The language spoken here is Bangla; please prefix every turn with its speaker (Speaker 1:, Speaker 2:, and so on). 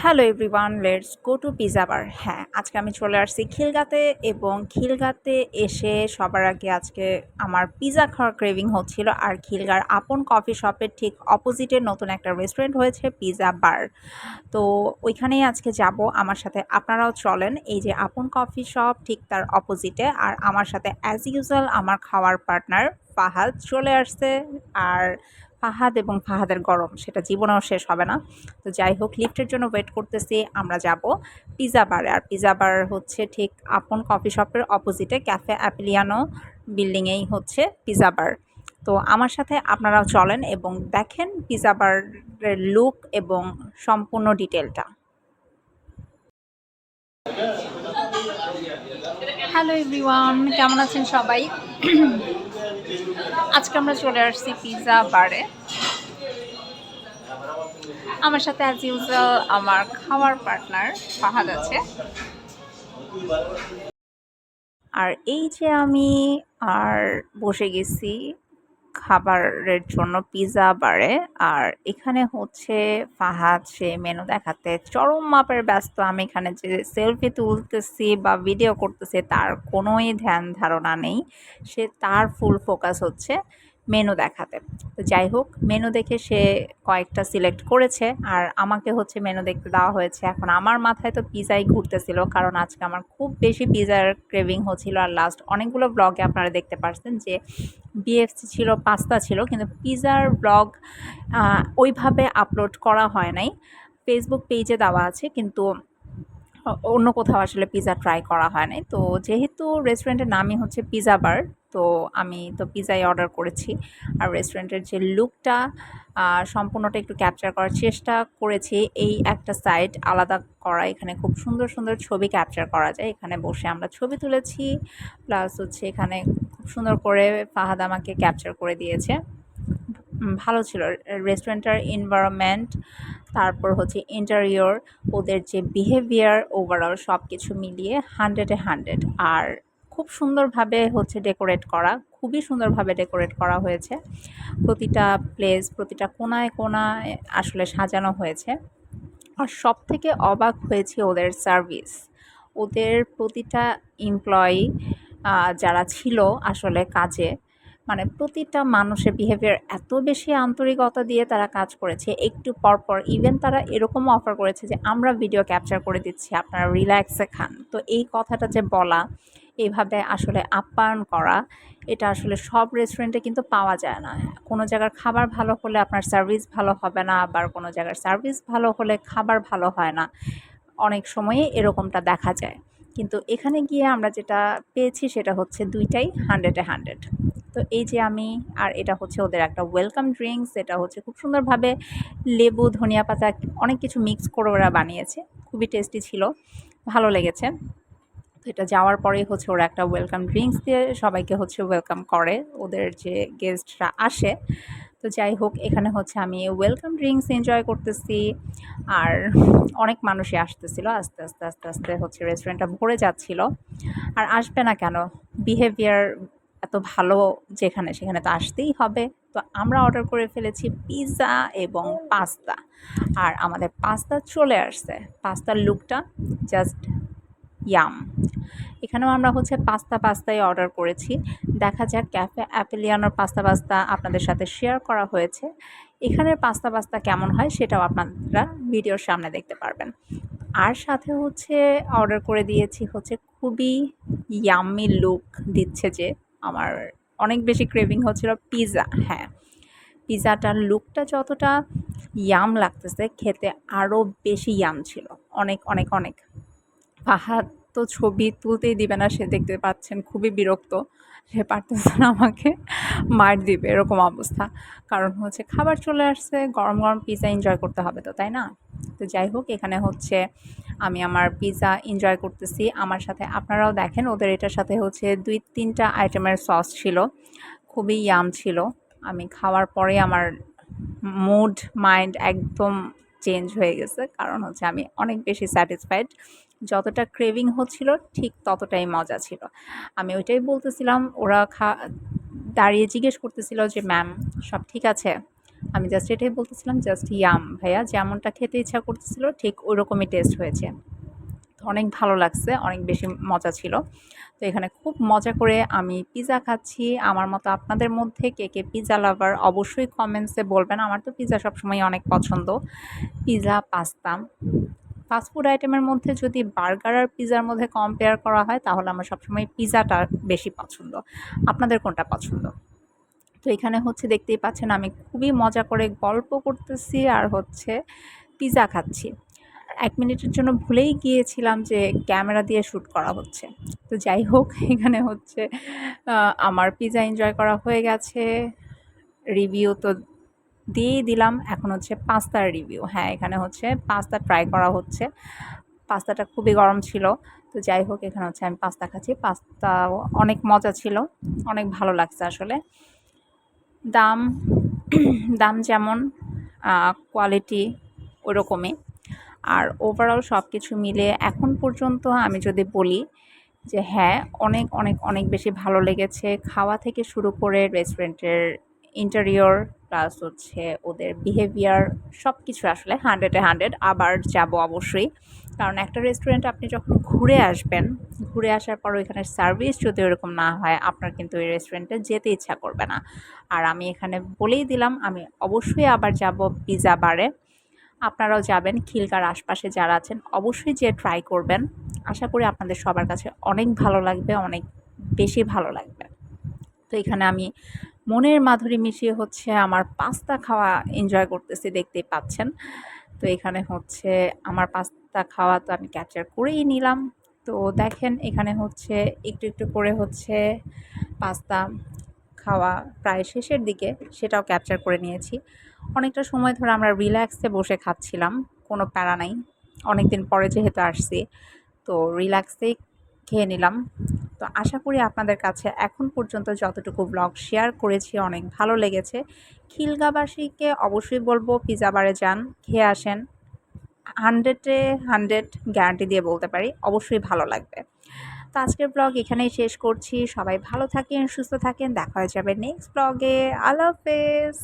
Speaker 1: Hello everyone, let's go to pizza bar. হ্যাঁ, আজকে আমি চলে আসছি খিলগাতে এবং খিলগাতে এসে সবার আগে আজকে আমার পিজা খাওয়ার ক্রেভিং হচ্ছিল। আর খিলগার আপন কফি শপের ঠিক অপোজিটে নতুন একটা রেস্টুরেন্ট হয়েছে পিজা বার। তো ওইখানেই আজকে যাব। আমার সাথে আপনারাও চলেন। এই যে আপন কফি শপ ঠিক তার অপোজিটে। আর আমার সাথে অ্যাজ ইউজুয়াল আমার খাওয়ার পার্টনার ফাহাদ চলে আসছে। আর ফাহাদ এবং ফাহাদের গরম সেটা জীবনেও শেষ হবে না। তো যাই হোক, লিফটের জন্য ওয়েট করতেছি। আমরা যাব পিজা বারে। আর পিজা বার হচ্ছে ঠিক আপন কফি শপের অপোজিটে ক্যাফে অ্যাপিলিয়ানো বিল্ডিংয়েই হচ্ছে পিজা বার। তো আমার সাথে আপনারাও চলেন এবং দেখেন পিজা বারের লুক এবং সম্পূর্ণ ডিটেলটা। হ্যালো এভরিওয়ান, কেমন আছেন সবাই? আজকে আমরা চলে আসছি পিজা বারে। আমার সাথে অ্যাজ ইউজুয়াল আমার খাওয়ার পার্টনার ফাহাদ আছে। আর এই যে আমি আর বসে গেছি খাবারের জন্য পিজা বারে। আর এখানে হচ্ছে ফাহাদ সে মেনু দেখাতে চরম মাপের ব্যস্ত। আমি এখানে যে সেলফি তুলতেছি বা ভিডিও করতেছি তার কোনোই ধ্যান ধারণা নেই। সে তার ফুল ফোকাস হচ্ছে মেনু দেখাতে। তো যাই হোক, মেনু দেখে সে কয়েকটা সিলেক্ট করেছে আর আমাকে হচ্ছে মেনু দেখতে দেওয়া হয়েছে। এখন আমার মাথায় তো পিজাই ঘুরতেছিল, কারণ আজকে আমার খুব বেশি পিজার ক্রেভিং হচ্ছিল। আর লাস্ট অনেকগুলো ব্লগে আপনারা দেখতে পারছেন যে বিএফসি ছিল, পাস্তা ছিল, কিন্তু পিজার ব্লগ ওইভাবে আপলোড করা হয় নাই। ফেসবুক পেজে দেওয়া আছে, কিন্তু অন্য কোথাও আসলে পিজা ট্রাই করা হয় নাই। তো যেহেতু রেস্টুরেন্টের নামই হচ্ছে পিজা বার, তো আমি তো পিজাই অর্ডার করেছি। আর রেস্টুরেন্টের যে লুকটা সম্পূর্ণটা একটু ক্যাপচার করার চেষ্টা করেছি। এই একটা সাইড আলাদা করা, এখানে খুব সুন্দর সুন্দর ছবি ক্যাপচার করা যায়। এখানে বসে আমরা ছবি তুলেছি, প্লাস হচ্ছে এখানে খুব সুন্দর করে ফাহাদ আমাকে ক্যাপচার করে দিয়েছে। ভালো ছিল রেস্টুরেন্টের এনভায়রনমেন্ট, তারপর হচ্ছে ইন্টেরিয়র, ওদের যে বিহেভিয়ার, ওভারঅল সব কিছু মিলিয়ে 100-এ 100। আর খুব সুন্দরভাবে হচ্ছে ডেকোরেট করা, খুবই সুন্দরভাবে ডেকোরেট করা হয়েছে। প্রতিটা প্লেস, প্রতিটা কোনায় কোনায় আসলে সাজানো হয়েছে। আর সবথেকে অবাক হয়েছি ওদের সার্ভিস। ওদের প্রতিটা এমপ্লয়ি যারা ছিল আসলে কাজে, মানে প্রতিটা মানুষের বিহেভিয়ার এত বেশি আন্তরিকতা দিয়ে তারা কাজ করেছে। একটু পরপর ইভেন তারা এরকমও অফার করেছে যে আমরা ভিডিও ক্যাপচার করে দিচ্ছি, আপনারা রিল্যাক্সে খান। তো এই কথাটা যে বলা, এইভাবে আসলে আপ্যায়ন করা, এটা আসলে সব রেস্টুরেন্টে কিন্তু পাওয়া যায় না। কোনো জায়গার খাবার ভালো হলে আপনার সার্ভিস ভালো হবে না, আবার কোনো জায়গার সার্ভিস ভালো হলে খাবার ভালো হয় না। অনেক সময়ে এরকমটা দেখা যায়। কিন্তু এখানে গিয়ে আমরা যেটা পেয়েছি সেটা হচ্ছে দুইটাই 100-এ 100। তো এই যে আমি, আর এটা হচ্ছে ওদের একটা ওয়েলকাম ড্রিঙ্কস। এটা হচ্ছে খুব সুন্দরভাবে লেবু, ধনিয়া পাতা অনেক কিছু মিক্স করে ওরা বানিয়েছে। খুবই টেস্টি ছিল, ভালো লেগেছে। তো এটা যাওয়ার পরেই হচ্ছে ওরা একটা ওয়েলকাম ড্রিঙ্কস দিয়ে সবাইকে হচ্ছে ওয়েলকাম করে, ওদের যে গেস্টরা আসে। তো যাই হোক, এখানে হচ্ছে আমি ওয়েলকাম ড্রিঙ্কস এনজয় করতেছি। আর অনেক মানুষই আসতেছিল, আস্তে আস্তে আস্তে আস্তে হচ্ছে রেস্টুরেন্টটা ভরে যাচ্ছিল। আর আসবে না কেন? বিহেভিয়ার এত ভালো যেখানে, সেখানে তো আসতেই হবে। তো আমরা অর্ডার করে ফেলেছি পিৎজা এবং পাস্তা। আর আমাদের পাস্তা চলে আসছে। পাস্তার লুকটা জাস্ট ইয়াম। এখানেও আমরা হচ্ছে পাস্তাই অর্ডার করেছি। দেখা যাক, ক্যাফে অ্যাপেলিয়ানোর পাস্তা আপনাদের সাথে শেয়ার করা হয়েছে। এখানের পাস্তা কেমন হয় সেটাও আপনারা ভিডিওর সামনে দেখতে পারবেন। আর সাথে হচ্ছে অর্ডার করে দিয়েছি হচ্ছে খুবই ইয়াম্মি লুক দিচ্ছে যে, আমার অনেক বেশি ক্রেভিং হচ্ছিল পিৎজা। হ্যাঁ, পিৎজাটার লুকটা যতটা ইয়াম লাগতেছে, খেতে আরও বেশি ইয়াম ছিল। অনেক অনেক অনেক। ফাহাদ তো ছবি তুলতেই দিবে না, সে দেখতে পাচ্ছেন খুবই বিরক্ত। সে পারতেছে না আমাকে মার দিবে, এরকম অবস্থা। কারণ হচ্ছে খাবার চলে আসছে, গরম গরম পিৎজা এনজয় করতে হবে তো, তাই না? তো যাই হোক, এখানে হচ্ছে আমি আমার পিৎজা এনজয় করতেছি। আমার সাথে আপনারাও দেখেন, ওদের এটার সাথে হচ্ছে 2-3টা আইটেমের সস ছিল, খুবই ইয়াম ছিল। আমি খাওয়ার পরে আমার মুড, মাইন্ড একদম চেঞ্জ হয়ে গেছে, কারণ হচ্ছে আমি অনেক বেশি স্যাটিসফাইড। যতটা ক্রেভিং হচ্ছিল ঠিক ততটাই মজা ছিল। আমি ওইটাই বলতেছিলাম, ওরা দাঁড়িয়ে জিজ্ঞেস করতেছিল যে ম্যাম সব ঠিক আছে? আমি জাস্ট এটাই বলতেছিলাম, জাস্ট ইয়াম ভাইয়া, যেমনটা খেতে ইচ্ছা করতেছিল ঠিক ওইরকমই টেস্ট হয়েছে। তো অনেক ভালো লাগছে, অনেক বেশি মজা ছিল। তো এখানে খুব মজা করে আমি পিজা খাচ্ছি। আমার মতো আপনাদের মধ্যে কে, কে পিজা লাভার অবশ্যই কমেন্টসে বলবেন। আমার তো পিজা সবসময়ই অনেক পছন্দ। Pizza, pasta. ফাস্ট ফুড আইটেমের মধ্যে যদি বার্গার আর পিজার মধ্যে কম্পেয়ার করা হয় তাহলে আমার সবসময় পিজাটা বেশি পছন্দ। আপনাদের কোনটা পছন্দ? তো এখানে হচ্ছে দেখতেই পাচ্ছেন আমি খুবই মজা করে গল্প করতেছি আর হচ্ছে পিজা খাচ্ছি। ১ মিনিটের জন্য ভুলেই গিয়েছিলাম যে ক্যামেরা দিয়ে শ্যুট করা হচ্ছে। তো যাই হোক, এখানে হচ্ছে আমার পিজা এনজয় করা হয়ে গেছে। রিভিউ তো দিয়েই দিলাম। এখন হচ্ছে পাস্তার রিভিউ। হ্যাঁ, এখানে হচ্ছে পাস্তা ট্রাই করা হচ্ছে। পাস্তাটা খুবই গরম ছিল। তো যাই হোক, এখানে হচ্ছে আমি পাস্তা খাচ্ছি। পাস্তাও অনেক মজা ছিল। অনেক ভালো লাগছে আসলে। দাম দাম যেমন কোয়ালিটি ওরকমই। আর ওভারঅল সব কিছু মিলিয়ে এখন পর্যন্ত আমি যদি বলি যে হ্যাঁ, অনেক, অনেক, অনেক বেশি ভালো লেগেছে। খাওয়া থেকে শুরু করে রেস্টুরেন্টের ইন্টেরিয়র প্লাস হচ্ছে ওদের বিহেভিয়ার সবকিছু আসলে 100 এ 100 আবার যাবো অবশ্যই। কারণ একটা রেস্টুরেন্টে আপনি যখন ঘুরে আসবেন, ঘুরে আসার পর ওইখানের সার্ভিস যদি ওরকম না হয়, আপনার কিন্তু ওই রেস্টুরেন্টে যেতে ইচ্ছা করবে না। আর আমি এখানে বলেই দিলাম আমি অবশ্যই আবার যাবো পিজ্জা বারে। আপনারাও যাবেন, খিলগাঁর আশপাশে যারা আছেন অবশ্যই যেয়ে ট্রাই করবেন। আশা করি আপনাদের সবার কাছে অনেক ভালো লাগবে, অনেক বেশি ভালো লাগবে। তো এখানে আমি মনের মাধুরী মিশিয়ে হচ্ছে আমার পাস্তা খাওয়া এনজয় করতেছি, দেখতেই পাচ্ছেন। তো এখানে হচ্ছে আমার পাস্তা খাওয়া তো আমি ক্যাপচার করেই নিলাম। তো দেখেন এখানে হচ্ছে একটু, একটু করে হচ্ছে পাস্তা খাওয়া প্রায় শেষের দিকে, সেটাও ক্যাপচার করে নিয়েছি। অনেকটা সময় ধরে আমরা রিল্যাক্সে বসে খাচ্ছিলাম, কোনো প্যারা নাই। অনেকদিন পরে যেহেতু আসছি, তো রিল্যাক্সেই খেয়ে নিলাম। তো আশা করি আপনাদের কাছে এখন পর্যন্ত যতটুকু ব্লগ শেয়ার করেছি অনেক ভালো লেগেছে। খিলগাঁবাসীকে অবশ্যই বলবো পিজা বারে যান, খেয়ে আসেন। 100 এ 100 গ্যারান্টি দিয়ে বলতে পারি, অবশ্যই ভালো লাগবে। তো আজকের ব্লগ এখানেই শেষ করছি। সবাই ভালো থাকেন, সুস্থ থাকেন। দেখা হয়ে যাবে নেক্সট ব্লগে। আল্লাহ হাফেজ।